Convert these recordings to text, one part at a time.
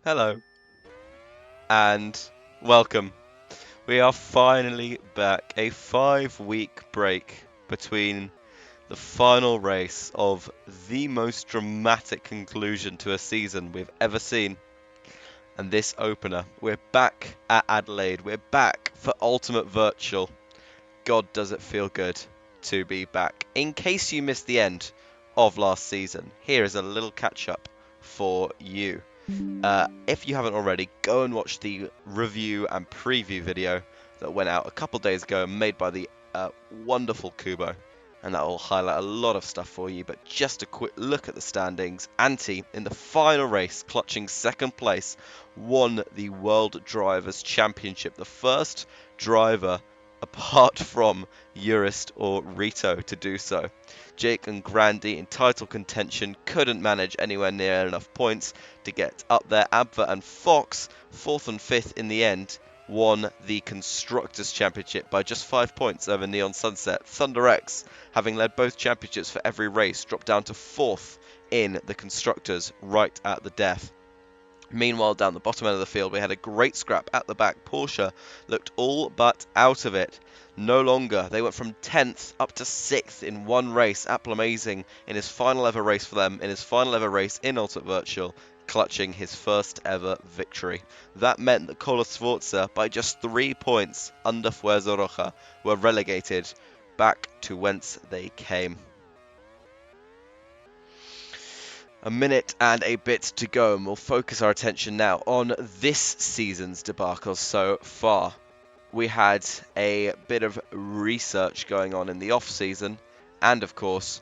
Hello, and welcome. We are finally back. A 5 week break between the final race of the most dramatic conclusion to a season we've ever seen. And this opener, we're back at Adelaide. We're back for Ultimate Virtual. God, does it feel good to be back. In case you missed the end of last season, here is a little catch up for you. If you haven't already, go and watch the review and preview video that went out a couple days ago, made by the wonderful Kubo, and that will highlight a lot of stuff for you. But just a quick look at the standings. Antti, in the final race, clutching second place, won the World Drivers' Championship. The first driver, apart from Jurist or Rito, to do so. Jake and Grandy in title contention couldn't manage anywhere near enough points to get up there. Abva and Fox, fourth and fifth in the end, won the Constructors' Championship by just 5 points over Neon Sunset. Thunder X, having led both championships for every race, dropped down to fourth in the Constructors right at the death. Meanwhile, down the bottom end of the field, we had a great scrap at the back. Porsche looked all but out of it. No longer. They went from 10th up to 6th in one race. Apple Amazing in his final ever race for them, in his final ever race in Ultimate Virtual, clutching his first ever victory. That meant that Cola Sforza, by just 3 points under Fuerza Roja, were relegated back to whence they came. A minute and a bit to go, and we'll focus our attention now on this season's debacle so far. We had a bit of research going on in the off-season, and of course,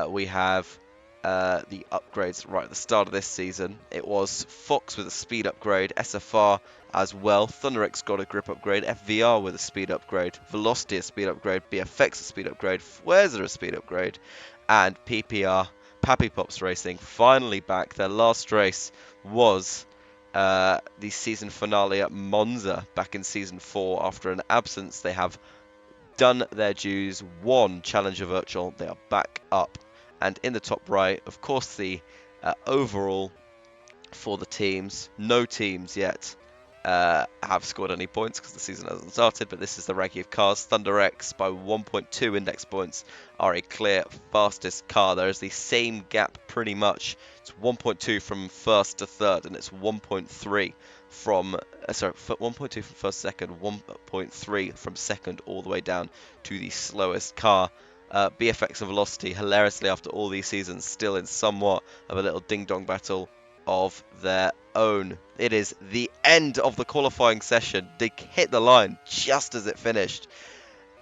we have the upgrades right at the start of this season. It was Fox with a speed upgrade, SFR as well, ThunderX got a grip upgrade, FVR with a speed upgrade, Velocity a speed upgrade, BFX a speed upgrade, Fuerza a speed upgrade, and PPR Pappy Pops Racing finally back. Their last race was the season finale at Monza back in Season 4. After an absence, they have done their dues, won Challenger Virtual, they are back up. And in the top right, of course, the overall for the teams, no teams yet have scored any points because the season hasn't started, but this is the ranking of cars. Thunder X, by 1.2 index points, are a clear fastest car. There is the same gap pretty much. It's 1.2 from first to third, and it's 1.3 from 1.2 from first to second, 1.3 from second all the way down to the slowest car. BFX and Velocity, hilariously after all these seasons, still in somewhat of a little ding-dong battle of their own. It is the end of the qualifying session. They hit the line just as it finished.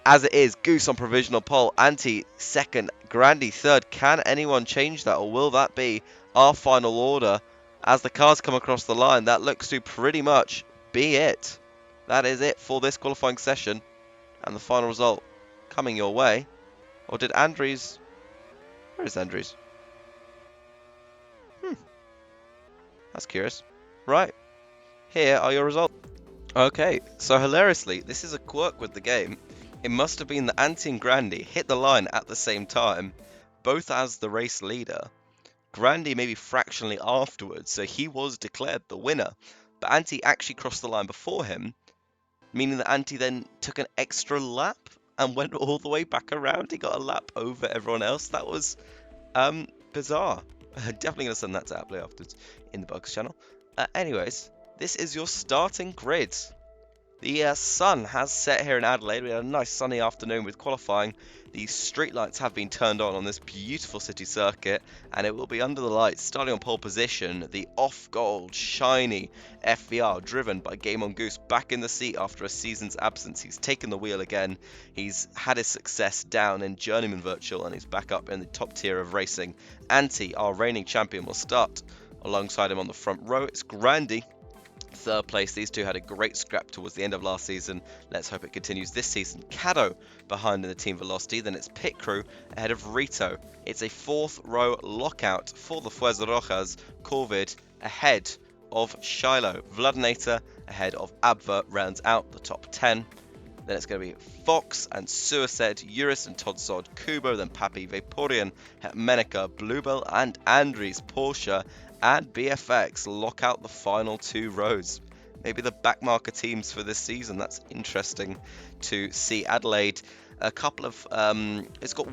As it is, Goose on provisional pole, Antti second, Grandy third. Can anyone change that, or will that be our final order? As the cars come across the line, that looks to pretty much be it. That is it for this qualifying session, and the final result coming your way. Or did Andrews... Where is Andrews? That's curious. Right, here are your results. Okay, so hilariously, this is a quirk with the game. It must have been that Antti and Grandy hit the line at the same time, both as the race leader. Grandy maybe fractionally afterwards, so he was declared the winner. But Antti actually crossed the line before him, meaning that Antti then took an extra lap and went all the way back around. He got a lap over everyone else. That was bizarre. Definitely going to send that to Apple afterwards in the Bugs channel. Anyways, this is your starting grid. The sun has set here in Adelaide. We had a nice sunny afternoon with qualifying. The street lights have been turned on this beautiful city circuit, and it will be under the lights. Starting on pole position, the off-gold, shiny FVR, driven by Game On Goose, back in the seat after a season's absence. He's taken the wheel again. He's had his success down in Journeyman Virtual, and he's back up in the top tier of racing. Antti, our reigning champion, will start alongside him on the front row. It's Grandy, third place. These two had a great scrap towards the end of last season. Let's hope it continues this season. Caddo behind in the team Velocity. Then it's Pit Crew ahead of Rito. It's a fourth row lockout for the Fuerza Rojas. Corvid ahead of Shiloh. Vladinator ahead of Abva rounds out the top 10. Then it's going to be Fox and Suicide, Eurus and Todsod, Kubo, then Pappy, Vaporeon, Menica, Bluebell and Andries, Porsche and BFX lock out the final 2 rows. Maybe the backmarker teams for this season. That's interesting to see. Adelaide, a couple of it's got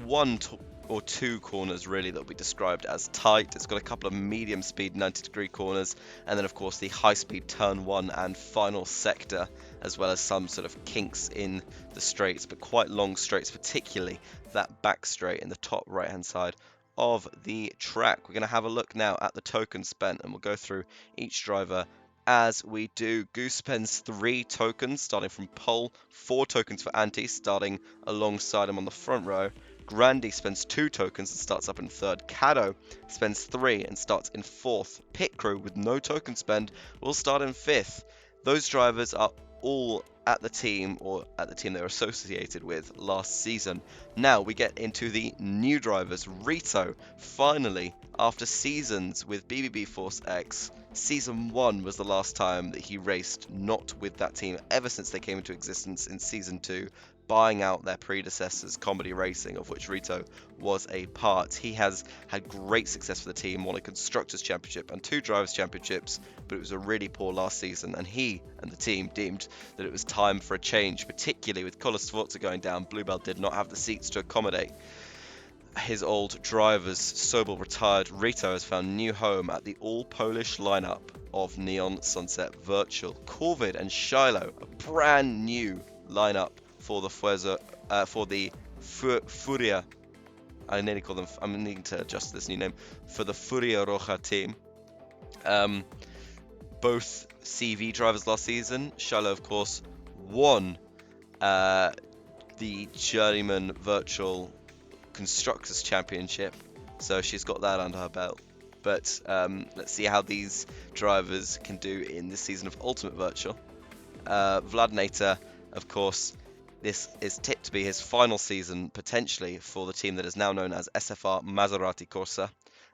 or two corners really that will be described as tight. It's got a couple of medium speed 90-degree corners, and then of course the high speed turn 1 and final sector, as well as some sort of kinks in the straights, but quite long straights, particularly that back straight in the top right hand side of the track. We're going to have a look now at the tokens spent, and we'll go through each driver as we do. Goose spends 3 tokens starting from pole, 4 tokens for Anti starting alongside him on the front row. Grandy spends 2 tokens and starts up in 3rd. Caddo spends 3 and starts in 4th. Pit Crew with no token spend will start in 5th. Those drivers are all at the team, or at the team they were associated with last season. Now we get into the new drivers. Rito, finally, after seasons with BBB Force X, Season 1 was the last time that he raced not with that team ever since they came into existence in Season 2, buying out their predecessors, Comedy Racing, of which Rito was a part. He has had great success for the team, won a Constructors' Championship and 2 Drivers' Championships, but it was a really poor last season, and he and the team deemed that it was time for a change, particularly with Kola Sforza going down. Bluebell did not have the seats to accommodate his old drivers. Sobel retired. Rito has found new home at the all-Polish lineup of Neon Sunset Virtual. Corvid and Shiloh, a brand new lineup for the Furia. I nearly call them. I'm needing to adjust this new name for the Furia Roja team. Both CV drivers last season. Shiloh, of course, won the Journeyman Virtual Constructors Championship, so she's got that under her belt. But let's see how these drivers can do in this season of Ultimate Virtual. Vladinator, of course, this is tipped to be his final season, potentially, for the team that is now known as SFR Maserati Corsa.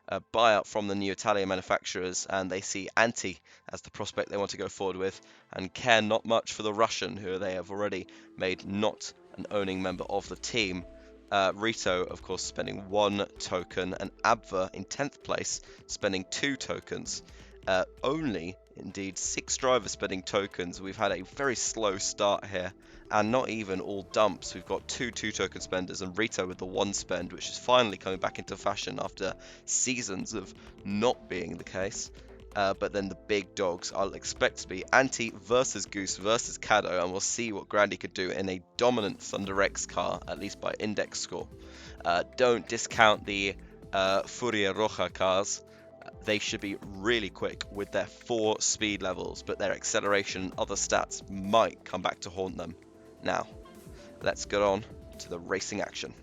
A buyout from the new Italian manufacturers, and they see Anti as the prospect they want to go forward with, and care not much for the Russian, who they have already made not an owning member of the team. Rito, of course, spending 1 token, and Abva in 10th place, spending 2 tokens. Only, indeed, 6 drivers spending tokens. We've had a very slow start here, and not even all dumps. We've got 2 token spenders, and Rito with the 1 spend, which is finally coming back into fashion after seasons of not being the case. But then the big dogs I'll expect to be Anti versus Goose versus Caddo, and we'll see what Grandy could do in a dominant Thunder X car, at least by index score. Don't discount the Furia Roja cars. They should be really quick with their 4 speed levels, but their acceleration and other stats might come back to haunt them. Now, let's get on to the racing action.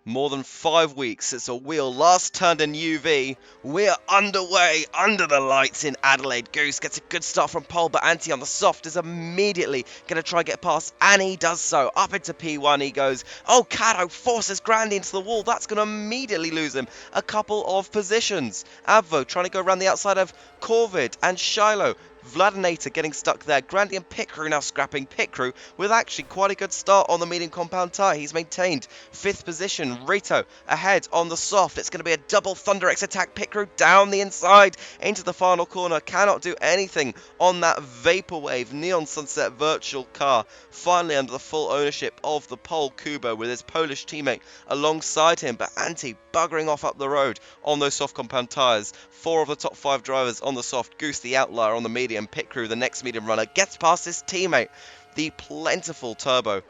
More than 5 weeks since a wheel last turned in UV, we're underway under the lights in Adelaide. Goose gets a good start from pole, but Anti on the soft is immediately going to try and get past, and he does so. Up into P1 he goes. Oh, Caddo forces Grandy into the wall. That's going to immediately lose him a couple of positions. Avvo trying to go around the outside of Corvid and Shiloh. Vladinator getting stuck there. Grandy and Pit Crew now scrapping. Pit Crew with actually quite a good start on the medium compound tyre. He's maintained 5th position. Rito ahead on the soft. It's going to be a double Thunder X attack. Pit Crew down the inside into the final corner. Cannot do anything on that Vaporwave Neon Sunset Virtual car. Finally under the full ownership of the pole Kubo with his Polish teammate alongside him. But Anti buggering off up the road on those soft compound tyres. 4 of the top 5 drivers on the soft. Goose the outlier on the medium. Pit Crew, the next medium runner, gets past his teammate. The plentiful turbo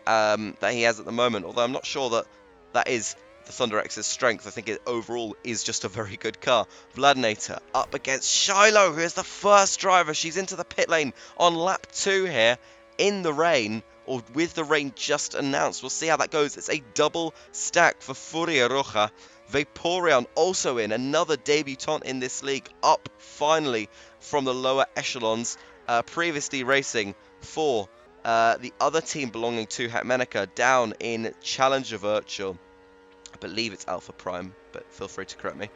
that he has at the moment, although I'm not sure that is the Thunder X's strength. I think it overall is just a very good car. Vladinator up against Shiloh, who is the first driver. She's into the pit lane on lap 2 here in the rain, or with the rain just announced. We'll see how that goes. It's a double stack for Furia Roja. Vaporeon also in, another debutant in this league, up finally from the lower echelons, previously racing for the other team belonging to Hatmanica down in Challenger Virtual. I believe it's Alpha Prime, but feel free to correct me.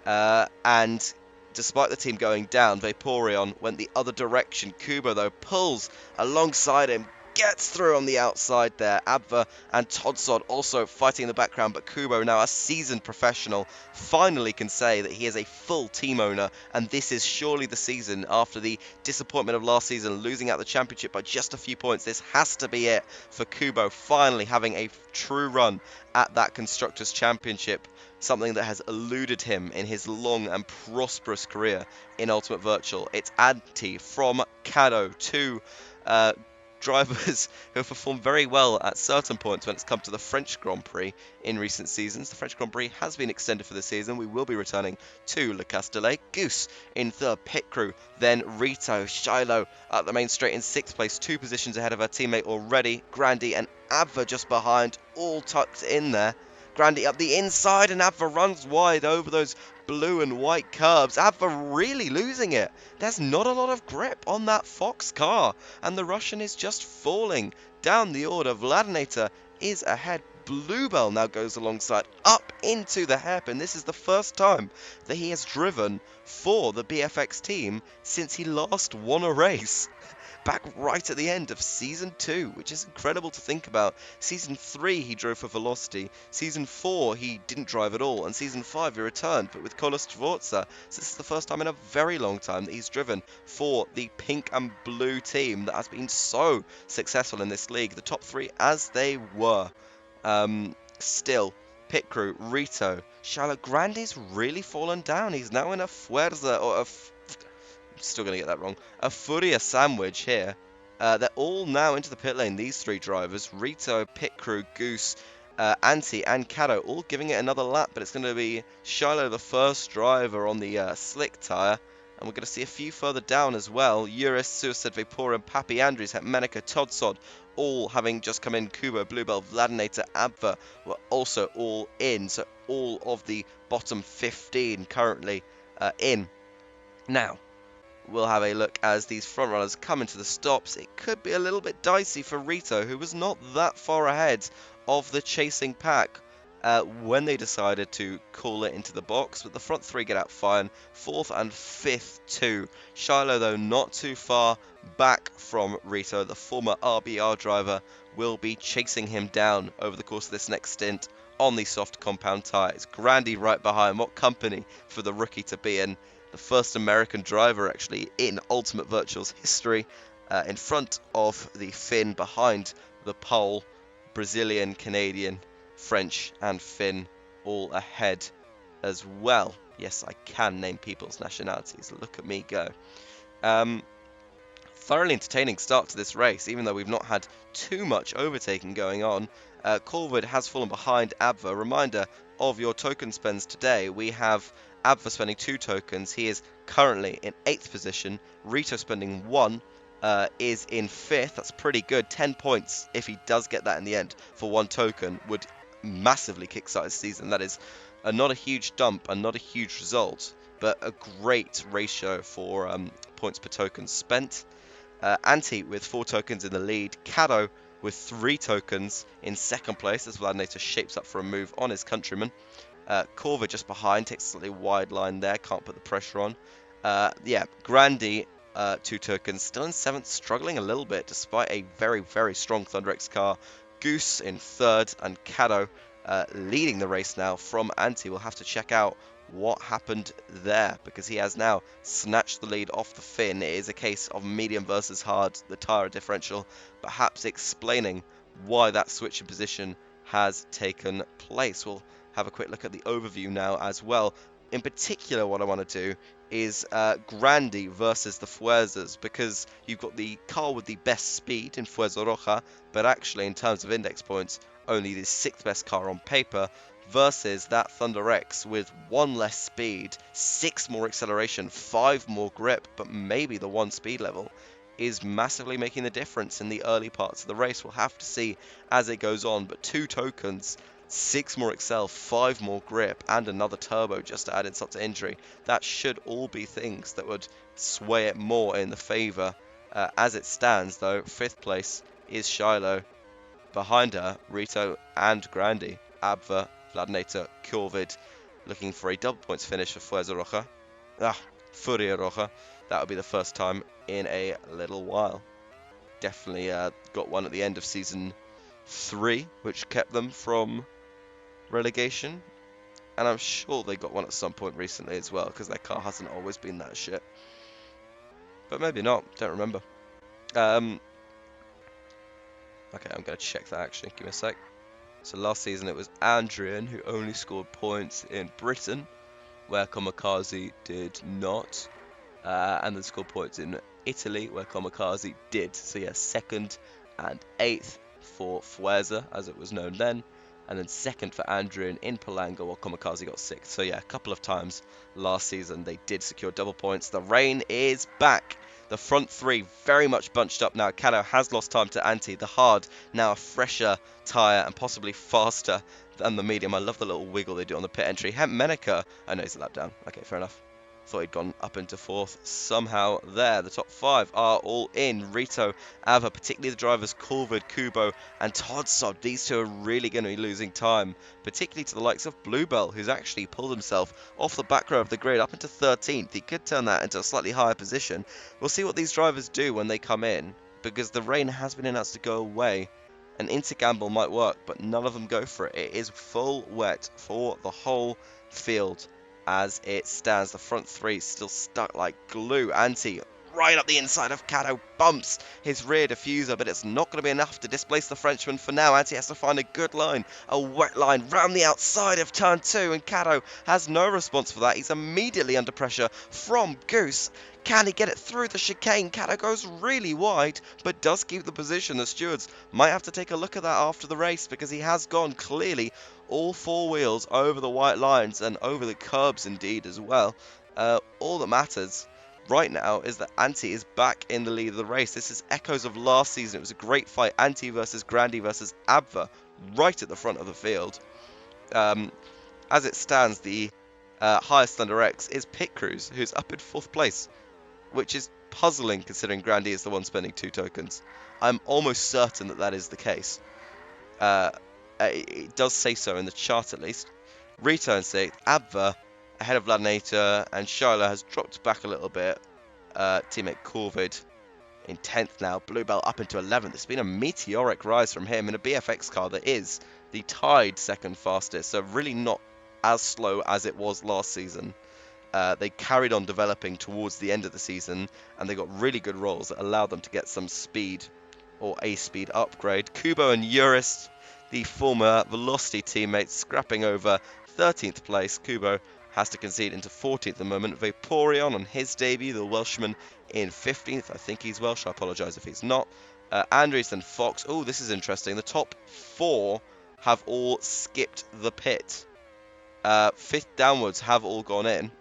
And despite the team going down, Vaporeon went the other direction. Kubo, though, pulls alongside him, gets through on the outside there. Abva and Todsod also fighting in the background, but Kubo, now a seasoned professional, finally can say that he is a full team owner, and this is surely the season after the disappointment of last season, losing out the championship by just a few points. This has to be it for Kubo, finally having a true run at that Constructors' Championship, something that has eluded him in his long and prosperous career in Ultimate Virtual. It's Anti from Kado, two drivers who have performed very well at certain points when it's come to the French Grand Prix in recent seasons. The French Grand Prix has been extended for the season. We will be returning to Le Castellet. Goose in third, pit crew. Then Rito, Shiloh at the main straight in sixth place, 2 positions ahead of her teammate already. Grandy and Abva just behind, all tucked in there. Grandy up the inside, and Abva runs wide over those blue and white curbs. Abva really losing it. There's not a lot of grip on that Fox car, and the Russian is just falling down the order. Vladinator is ahead. Bluebell now goes alongside up into the hairpin. This is the first time that he has driven for the BFX team since he last won a race. Back right at the end of Season 2, which is incredible to think about. Season 3 he drove for Velocity, Season 4 he didn't drive at all, and Season 5 he returned, but with Kolos Dvorza. So this is the first time in a very long time that he's driven for the pink and blue team that has been so successful in this league. The top 3 as they were. Still, pit crew, Rito, Charlotte Grandy's really fallen down. He's now in a Fuerza, or a still going to get that wrong, a Furia sandwich here. They're all now into the pit lane, these 3 drivers. Rito, pit crew, Goose, Anti and Kado all giving it another lap, but it's going to be Shiloh, the first driver on the slick tyre. And we're going to see a few further down as well. Eurus, Suicide Vaporum, Pappy Andrews, Hetmanica, Todsod, all having just come in. Kubo, Bluebell, Vladinator, Abva were also all in. So all of the bottom 15 currently in. Now, we'll have a look as these front runners come into the stops. It could be a little bit dicey for Rito, who was not that far ahead of the chasing pack when they decided to call it into the box, but the front 3 get out fine. 4th and 5th too. Shiloh, though, not too far back from Rito. The former RBR driver will be chasing him down over the course of this next stint on the soft compound tyres. Grandy right behind. What company for the rookie to be in. The first American driver actually in Ultimate Virtual's history, in front of the Finn, behind the Pole, Brazilian, Canadian, French and Finn all ahead as well. Yes, I can name people's nationalities. Look at me go. Thoroughly entertaining start to this race, even though we've not had too much overtaking going on. Corwood has fallen behind Abva. Reminder of your token spends today. We have Abva spending 2 tokens. He is currently in 8th position. Rito spending 1 is in 5th. That's pretty good. 10 points if he does get that in the end for 1 token would massively kickstart his season. That is not a huge dump and not a huge result, but a great ratio for points per token spent. Anti with 4 tokens in the lead. Kado with 3 tokens in 2nd place as Vladinator shapes up for a move on his countryman. Corva just behind, takes a slightly wide line there, can't put the pressure on. Grandy, 2 tokens, still in 7th, struggling a little bit despite a very, very strong ThunderX car. Goose in 3rd, and Kado leading the race now from Anti. We'll have to check out what happened there, because he has now snatched the lead off the Finn. It is a case of medium versus hard, the tyre differential, perhaps explaining why that switch in position has taken place. We'll have a quick look at the overview now as well. In particular, what I want to do is Grandy versus the Fuerzas, because you've got the car with the best speed in Fuerza Roja, but actually in terms of index points, only the 6th best car on paper, versus that Thunder X with 1 less speed, 6 more acceleration, 5 more grip, but maybe the 1 speed level is massively making the difference in the early parts of the race. We'll have to see as it goes on, but 2 tokens, 6 more excel, 5 more grip, and another turbo just to add insult to injury. That should all be things that would sway it more in the favour. As it stands, though, 5th place is Shiloh. Behind her, Rito and Grandy. Abva, Vladinator, Corvid, looking for a double points finish for Fuerza Roja. Furia Roja. That would be the first time in a little while. definitely got one at the end of Season 3, which kept them from relegation. And I'm sure they got one at some point recently as well, because their car hasn't always been that shit. But maybe not, don't remember. Okay, I'm going to check that actually, give me a sec. So last season it was Adrian who only scored points in Britain, where Kamikaze did not. And then scored points in Italy, where Kamikaze did. So yeah, 2nd and 8th for Fuerza, as it was known then. And then 2nd for Adrian in Palanga, while Kamikaze got 6th. So yeah, a couple of times last season they did secure double points. The rain is back. The front 3 very much bunched up now. Caddo has lost time to Anti. The hard, now a fresher tyre and possibly faster than the medium. I love the little wiggle they do on the pit entry. Hemp Menica, oh no, he's a lap down. Okay, fair enough. Thought he'd gone up into 4th somehow there. The top 5 are all in. Rito, Ava, particularly the drivers Corvid, Kubo and Todsod. These 2 are really going to be losing time, particularly to the likes of Bluebell, who's actually pulled himself off the back row of the grid up into 13th. He could turn that into a slightly higher position. We'll see what these drivers do when they come in, because the rain has been announced to go away. An intergamble might work, but none of them go for it. It is full wet for the whole field. As it stands, the front 3 still stuck like glue. Anti right up the inside of Caddo, bumps his rear diffuser, but it's not going to be enough to displace the Frenchman for now. Anti has to find a good line, a wet line round the outside of turn 2, and Caddo has no response for that. He's immediately under pressure from Goose. Can he get it through the chicane? Caddo goes really wide, but does keep the position. The stewards might have to take a look at that after the race, because he has gone clearly all 4 wheels over the white lines and over the curbs indeed as well. All that matters right now is that Anti is back in the lead of the race. This is echoes of last season. It was a great fight. Anti versus Grandi versus Abva right at the front of the field. As it stands, the highest Thunder X is Pit Crews, who's up in 4th place, which is puzzling considering Grandi is the one spending 2 tokens. I'm almost certain that that is the case. It does say so in the chart at least. Rito in 6th, Abva ahead of Ladinator, and Shiloh has dropped back a little bit. Teammate Corvid in 10th now. Bluebell up into 11th. It's been a meteoric rise from him in a BFX car that is the tied 2nd fastest, so really not as slow as it was last season. They carried on developing towards the end of the season, and they got really good rolls that allowed them to get some speed, or a speed upgrade. Kubo and Urist, the former Velocity teammates, scrapping over 13th place. Kubo has to concede into 14th at the moment. Vaporeon on his debut, the Welshman in 15th. I think he's Welsh. I apologise if he's not. Andres and Fox. Oh, this is interesting. The top 4 have all skipped the pit. 5th downwards have all gone in.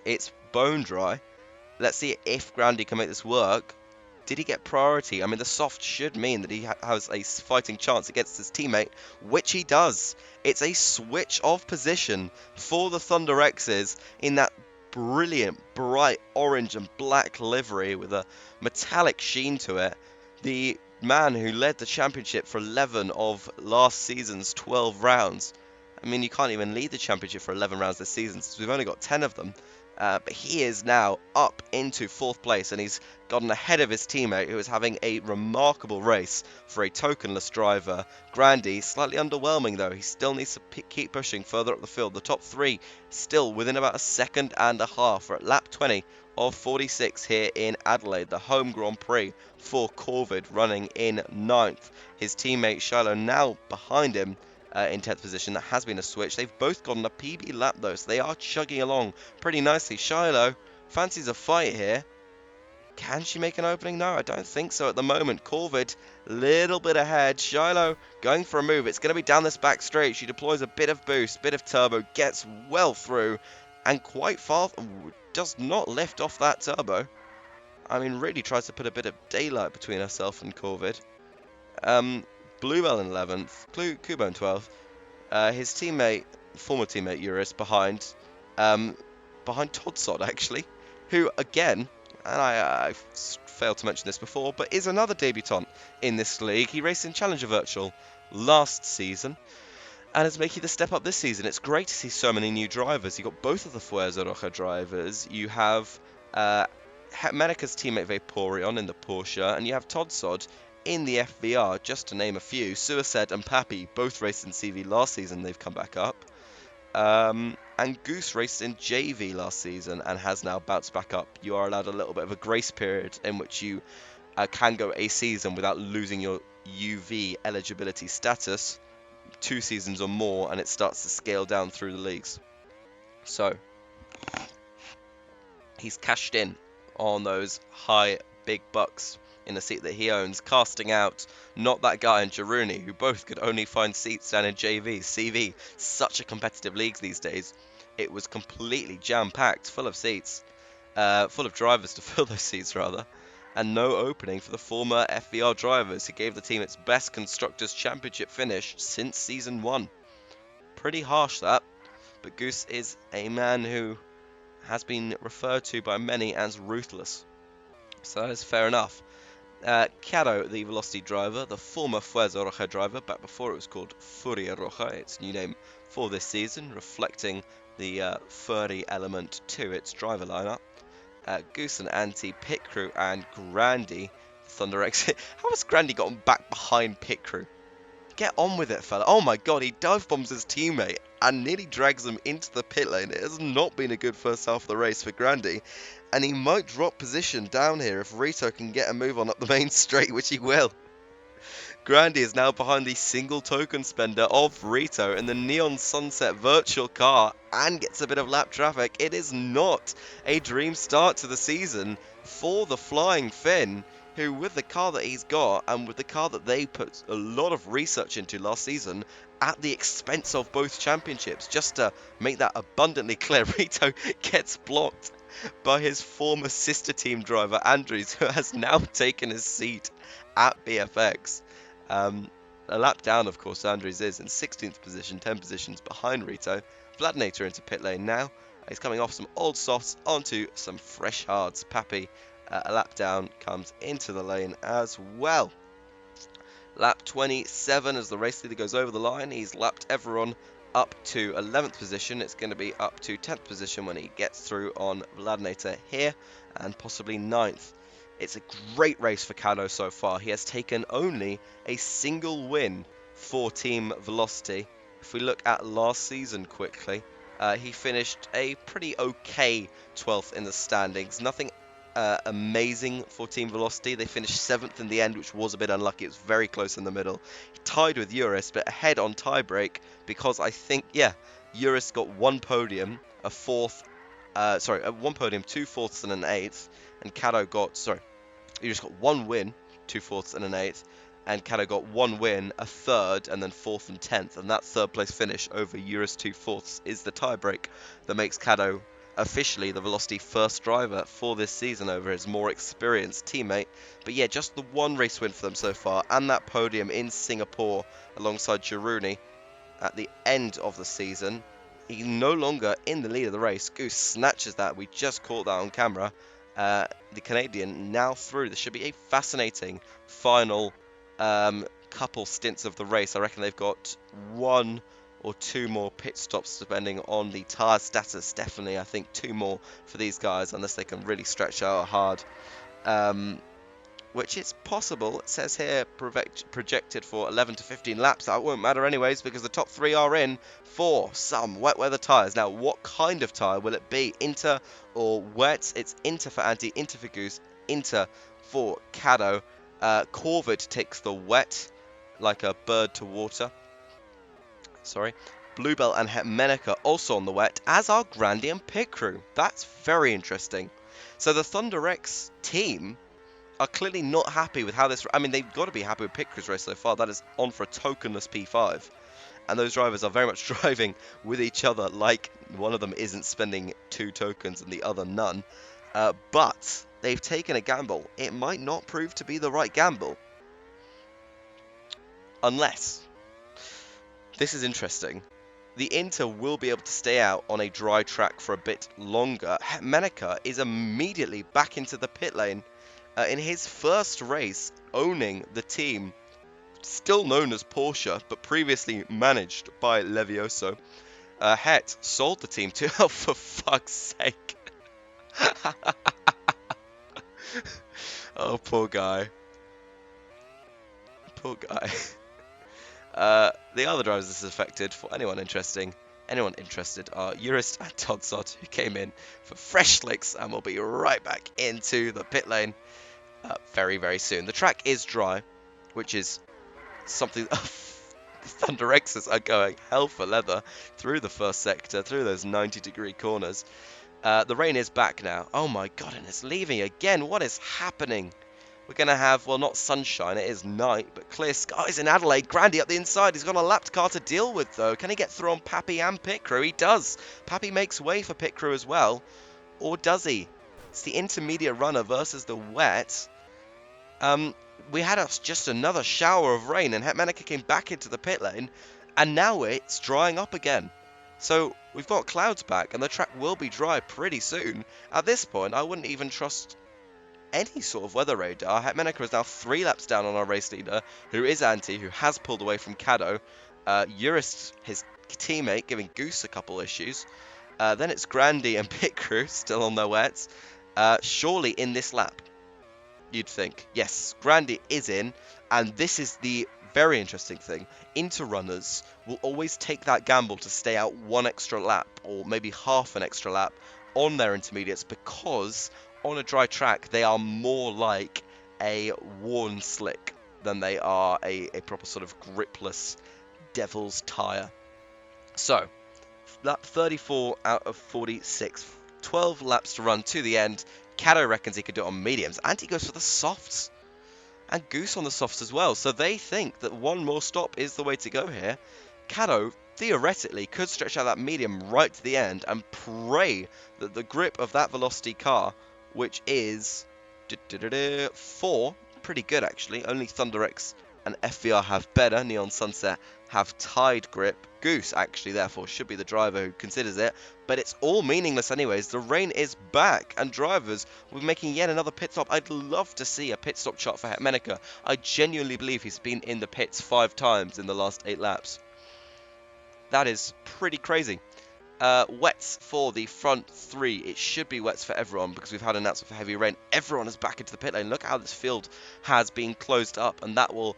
It's bone dry. Let's see if Grandi can make this work. Did he get priority? I mean, the soft should mean that he has a fighting chance against his teammate, which he does. It's a switch of position for the Thunder X's in that brilliant, bright orange and black livery with a metallic sheen to it. The man who led the championship for 11 of last season's 12 rounds. I mean, you can't even lead the championship for 11 rounds this season, since we've only got 10 of them. But he is now up into 4th place, and he's gotten ahead of his teammate, who is having a remarkable race for a tokenless driver. Grandi, slightly underwhelming though. He still needs to keep pushing further up the field. The top 3 still within about a second and a half. We're at lap 20 of 46 here in Adelaide, the home Grand Prix for Corvid, running in 9th. His teammate Shiloh now behind him. In 10th position. That has been a switch. They've both gotten a PB lap though, so they are chugging along pretty nicely. Shiloh fancies a fight here. Can she make an opening? No, I don't think so at the moment. Corvid, little bit ahead. Shiloh going for a move. It's going to be down this back straight. She deploys a bit of boost, bit of turbo, gets well through, and quite far. Does not lift off that turbo. I mean, really tries to put a bit of daylight between herself and Corvid. Bluebell in 11th, Kubo in 12th. His teammate, former teammate Eurus, behind Todsod actually, who again, and I failed to mention this before, but is another debutant in this league. He raced in Challenger Virtual last season and is making the step up this season. It's great to see so many new drivers. You've got both of the Fuerza Roja drivers. You have Menika's teammate Vaporeon in the Porsche, and you have Todsod in the FVR, just to name a few. Suicide and Pappy both raced in CV last season, they've come back up. And Goose raced in JV last season and has now bounced back up. You are allowed a little bit of a grace period in which you can go a season without losing your UV eligibility status, 2 seasons or more, and it starts to scale down through the leagues. So he's cashed in on those high big bucks in a seat that he owns, casting out not that guy and Jaruni, who both could only find seats down in JV, CV. Such a competitive league these days. It was completely jam-packed, full of seats, full of drivers to fill those seats rather, and no opening for the former FVR drivers who gave the team its best Constructors' Championship finish since Season 1. Pretty harsh that, but Goose is a man who has been referred to by many as ruthless. So that is fair enough. Caro, the Velocity driver, the former Fuerza Roja driver, back before it was called Furia Roja, its new name for this season, reflecting the furry element to its driver lineup. Goose and Anti, Pit Crew, and Grandy, Thunder Exit. How has Grandy gotten back behind Pit Crew? Get on with it, fella. Oh my god, he dive bombs his teammate and nearly drags him into the pit lane. It has not been a good first half of the race for Grandy, and he might drop position down here if Rito can get a move on up the main straight, which he will. Grandy is now behind the single token spender of Rito in the Neon Sunset virtual car and gets a bit of lap traffic. It is not a dream start to the season for the Flying Finn, who with the car that he's got and with the car that they put a lot of research into last season at the expense of both championships, just to make that abundantly clear, Rito gets blocked by his former sister team driver Andrews, who has now taken his seat at BFX. A lap down, of course, Andrews is in 16th position, 10 positions behind Rito. Vladinator into pit lane now. He's coming off some old softs onto some fresh hards. Pappy, a lap down, comes into the lane as well. Lap 27 as the race leader goes over the line. He's lapped everyone up to 11th position. It's going to be up to 10th position when he gets through on Vladinator here, and possibly 9th. It's a great race for Cano so far. He has taken only a single win for Team Velocity. If we look at last season quickly, he finished a pretty okay 12th in the standings. Nothing amazing for Team Velocity. They finished 7th in the end, which was a bit unlucky. It was very close in the middle. He tied with Eurus, but ahead on tiebreak because I think, Eurus got one podium, one podium, 2 fourths and an 8th, and Cato got, Eurus got one win, 2 fourths and an 8th, and Cato got one win, a 3rd, and then 4th and 10th, and that 3rd place finish over Eurus 2 fourths is the tiebreak that makes Cato officially the Velocity first driver for this season over his more experienced teammate. But yeah, just the one race win for them so far, and that podium in Singapore alongside Jaruni at the end of the season. He's no longer in the lead of the race. Goose snatches that. We just caught that on camera. The Canadian now through. This should be a fascinating final couple stints of the race. I reckon they've got 1 or 2 more pit stops depending on the tyre status. Definitely, I think 2 more for these guys unless they can really stretch out hard. Which is possible. It says here projected for 11 to 15 laps. That won't matter anyways because the top 3 are in for some wet weather tyres. Now, what kind of tyre will it be? Inter or wet? It's Inter for Anti, Inter for Goose, Inter for Caddo. Corvid takes the wet like a bird to water. Bluebell and Hetmenica also on the wet, as are Grandy and Pit Crew. That's very interesting. So the Thunder X team are clearly not happy with how this... I mean, they've got to be happy with Pit Crew's race so far. That is on for a tokenless P5. And those drivers are very much driving with each other like one of them isn't spending 2 tokens and the other none. But they've taken a gamble. It might not prove to be the right gamble. Unless... This is interesting. The Inter will be able to stay out on a dry track for a bit longer. Hetmenica is immediately back into the pit lane. In his first race, owning the team, still known as Porsche, but previously managed by Levioso. Het sold the team to, oh, for fuck's sake. Oh, poor guy. Poor guy. The other drivers this has affected, for anyone interested, are Urist and Todsot, who came in for fresh slicks and will be right back into the pit lane very, very soon. The track is dry, which is something Thunder X's are going hell for leather through the first sector, through those 90-degree corners. The rain is back now. Oh my god, and it's leaving again. What is happening? We're going to have, well, not sunshine, it is night, but clear skies in Adelaide. Grandy up the inside. He's got a lapped car to deal with, though. Can he get through on Pappy and pit crew? He does. Pappy makes way for pit crew as well. Or does he? It's the intermediate runner versus the wet. We had just another shower of rain, and Hetmanica came back into the pit lane, and now it's drying up again. So we've got clouds back, and the track will be dry pretty soon. At this point, I wouldn't even trust any sort of weather radar. Hetmanica is now 3 laps down on our race leader, who is Anti, who has pulled away from Caddo. Urist, his teammate, giving Goose a couple issues. Then it's Grandy and pit crew, still on their wets. Surely in this lap, you'd think. Yes, Grandy is in, and this is the very interesting thing. Into runners will always take that gamble to stay out one extra lap, or maybe half an extra lap, on their intermediates, because on a dry track they are more like a worn slick than they are a proper sort of gripless devil's tyre. So, lap 34 out of 46, 12 laps to run to the end. Caddo reckons he could do it on mediums, and he goes for the softs. And Goose on the softs as well, so they think that one more stop is the way to go here. Caddo, theoretically, could stretch out that medium right to the end and pray that the grip of that velocity car, which is 4, pretty good actually, only Thunder X and FVR have better, Neon Sunset have tied grip. Goose actually therefore should be the driver who considers it, but it's all meaningless anyways. The rain is back and drivers will be making yet another pit stop. I'd love to see a pit stop chart for Hetmanica. I genuinely believe he's been in the pits 5 times in the last 8 laps. That is pretty crazy. Wets for the front 3. It should be wets for everyone because we've had an announcement for heavy rain. Everyone is back into the pit lane. Look how this field has been closed up, and that will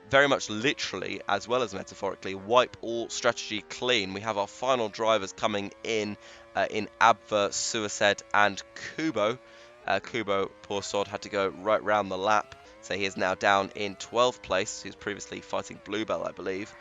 very much literally, as well as metaphorically, wipe all strategy clean. We have our final drivers coming in Abver, Suicide, and Kubo. Kubo, poor sod, had to go right round the lap, so he is now down in 12th place. He was previously fighting Bluebell, I believe.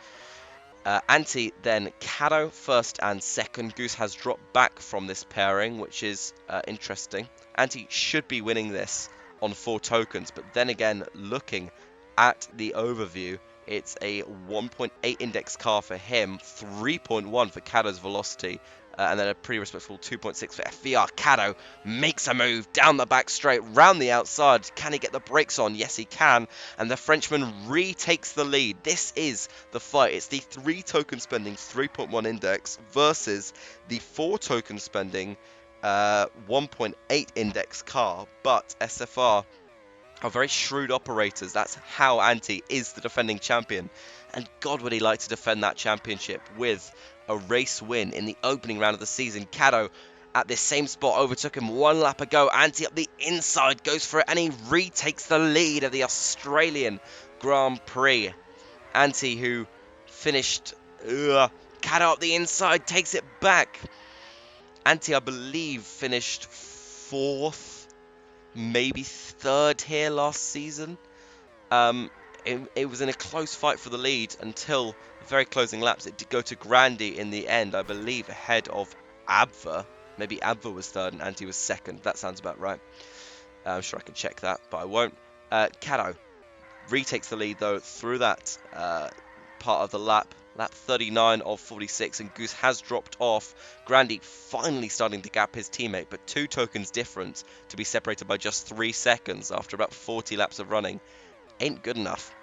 Anti, then Caddo, first and second. Goose has dropped back from this pairing, which is interesting. Anti should be winning this on 4 tokens, but then again, looking at the overview, it's a 1.8 index car for him, 3.1 for Caddo's velocity, and then a pretty respectful 2.6 for FVR. Caddo makes a move down the back straight, round the outside. Can he get the brakes on? Yes, he can. And the Frenchman retakes the lead. This is the fight. It's the 3 token spending 3.1 index versus the 4 token spending 1.8 index car. But SFR are very shrewd operators. That's how Anti is the defending champion. And God, would he like to defend that championship with a race win in the opening round of the season. Caddo at this same spot overtook him 1 lap ago. Anti up the inside goes for it, and he retakes the lead of the Australian Grand Prix. Anti, who finished Caddo up the inside, takes it back. Anti, I believe, finished 4th, maybe 3rd here last season. It was in a close fight for the lead until the very closing laps. It did go to Grandy in the end, I believe, ahead of Abver. Maybe Abver was 3rd and Anti was 2nd. That sounds about right. I'm sure I can check that, but I won't. Caddo retakes the lead, though, through that part of the lap. Lap 39 of 46, and Goose has dropped off. Grandy finally starting to gap his teammate, but 2 tokens difference to be separated by just 3 seconds after about 40 laps of running. Ain't good enough.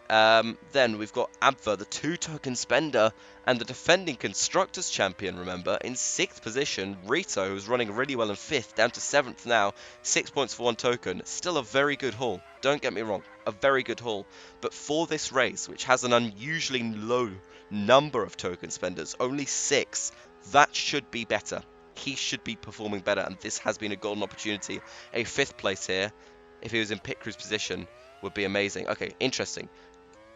Then we've got Abver, the 2 token spender, and the defending Constructors champion, remember, in 6th position. Rito, who's running really well in 5th, down to 7th now, 6 points for 1 token. Still a very good haul, don't get me wrong, a very good haul. But for this race, which has an unusually low number of token spenders, only 6, that should be better. he should be performing better, and this has been a golden opportunity. A 5th place here, if he was in pit crew's position, would be amazing. Okay, interesting.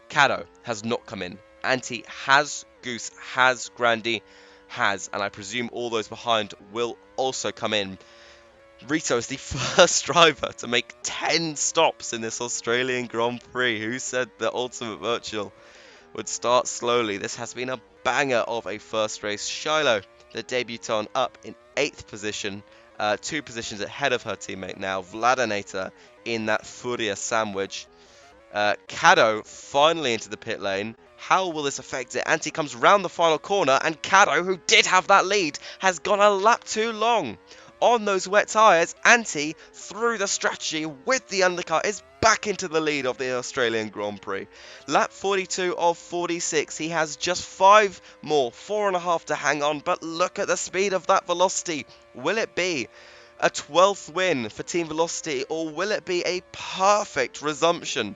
Caddo has not come in. Anti has, Goose has, Grandy has, and I presume all those behind will also come in. Rito is the first driver to make 10 stops in this Australian Grand Prix. Who said the Ultimate Virtual would start slowly? This has been a banger of a first race. Shiloh, the debutant, up in 8th position, 2 positions ahead of her teammate now. Vladinator in that Furia sandwich. Caddo finally into the pit lane. How will this affect it? Anti comes round the final corner, and Caddo, who did have that lead, has gone a lap too long. On those wet tyres, Anti, through the strategy with the undercut, is back into the lead of the Australian Grand Prix. Lap 42 of 46. He has just 5 more, 4.5 to hang on, but look at the speed of that velocity. Will it be a 12th win for Team Velocity, or will it be a perfect resumption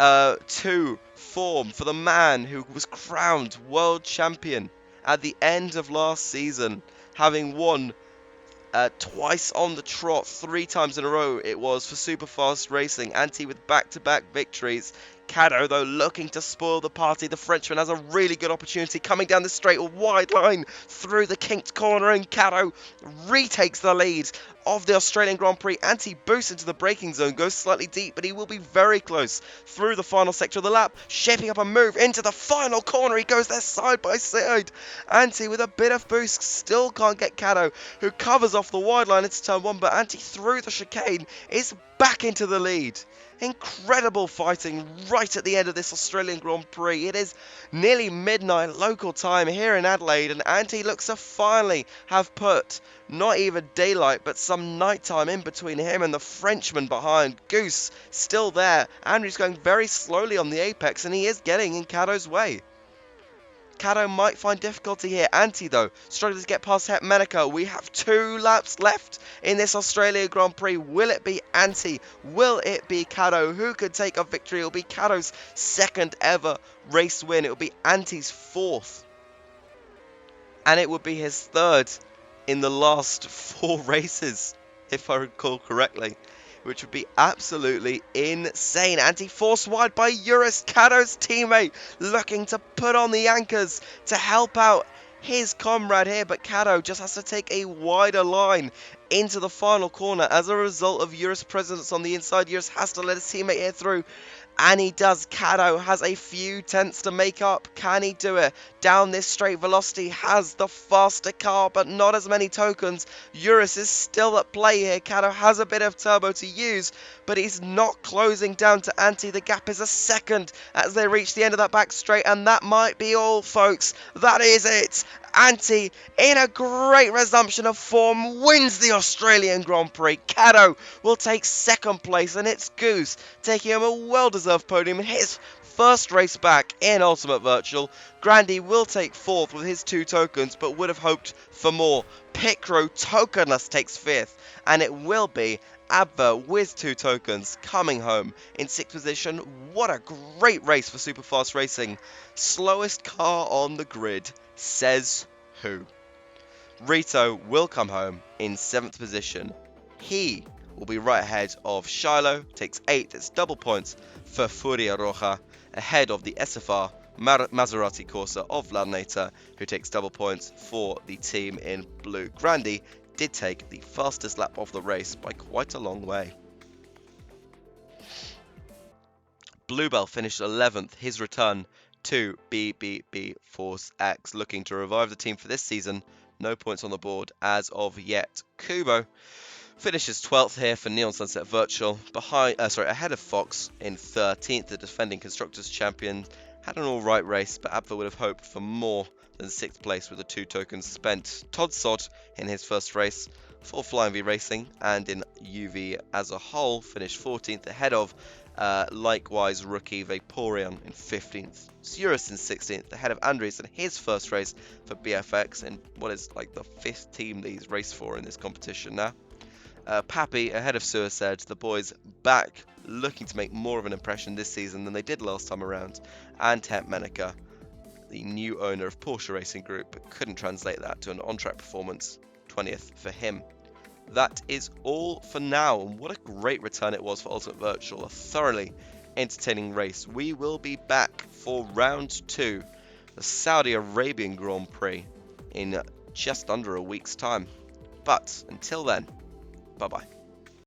to form for the man who was crowned world champion at the end of last season, having won twice on the trot, 3 times in a row it was for Superfast Racing. Anti with back-to-back victories. Caddo, though, looking to spoil the party. The Frenchman has a really good opportunity coming down the straight, a wide line through the kinked corner, and Caddo retakes the lead of the Australian Grand Prix. Anti boosts into the braking zone, goes slightly deep, but he will be very close through the final sector of the lap, shaping up a move into the final corner. He goes there side by side. Anti with a bit of boost, still can't get Caddo, who covers off the wide line into turn 1, but Anti through the chicane is back into the lead. Incredible fighting right at the end of this Australian Grand Prix. It is nearly midnight local time here in Adelaide, and Anti looks to finally have put not even daylight but some nighttime in between him and the Frenchman behind. Goose still there. Andrew's going very slowly on the apex, and he is getting in Caddo's way. Caddo might find difficulty here. Anti, though, struggling to get past Hetmanica. We have 2 laps left in this Australia Grand Prix. Will it be Anti? Will it be Caddo? Who could take a victory? It will be Caddo's 2nd ever race win. It will be Anti's 4th. And it would be his 3rd in the last 4 races, if I recall correctly, which would be absolutely insane. Anti forced wide by Eurus, Caddo's teammate, looking to put on the anchors to help out his comrade here, but Caddo just has to take a wider line into the final corner as a result of Eurus' presence on the inside. Eurus has to let his teammate here through, and he does. Caddo has a few tenths to make up. Can he do it? Down this straight, Velocity has the faster car, but not as many tokens. Eurus is still at play here. Caddo has a bit of turbo to use, but he's not closing down to Anti. The gap is a 2nd as they reach the end of that back straight, and that might be all, folks. That is it. Anti, in a great resumption of form, wins the Australian Grand Prix. Caddo will take 2nd place, and it's Goose taking him a well-deserved podium in his first race back in Ultimate Virtual. Grandy will take 4th with his 2 tokens, but would have hoped for more. Picro tokenless takes 5th, and it will be Abba with 2 tokens coming home in 6th position. What a great race for Superfast Racing. Slowest car on the grid, says who? Rito will come home in 7th position. He will be right ahead of Shiloh, takes 8th. It's double points for Furia Roja, ahead of the SFR Maserati Corsa of Vladinator, who takes double points for the team in blue. Grandy did take the fastest lap of the race by quite a long way. Bluebell finished 11th, his return to BBB Force X, looking to revive the team for this season. No points on the board as of yet. Kubo finishes 12th here for Neon Sunset Virtual, ahead of Fox in 13th, the defending Constructors Champion. Had an alright race, but Abba would have hoped for more than 6th place with the 2 tokens spent. Todd Sod in his first race for Flying V Racing, and in UV as a whole finished 14th, ahead of likewise rookie Vaporeon in 15th. Surus in 16th, ahead of Andres in his first race for BFX, and what is like the 5th team that he's raced for in this competition now. Pappy ahead of Suicide, the boys back looking to make more of an impression this season than they did last time around, and Hetmanica, the new owner of Porsche Racing Group, but couldn't translate that to an on-track performance. 20th for him. That is all for now, and what a great return it was for Ultimate Virtual, a thoroughly entertaining race. We will be back for round 2, the Saudi Arabian Grand Prix, in just under a week's time. But until then, bye-bye.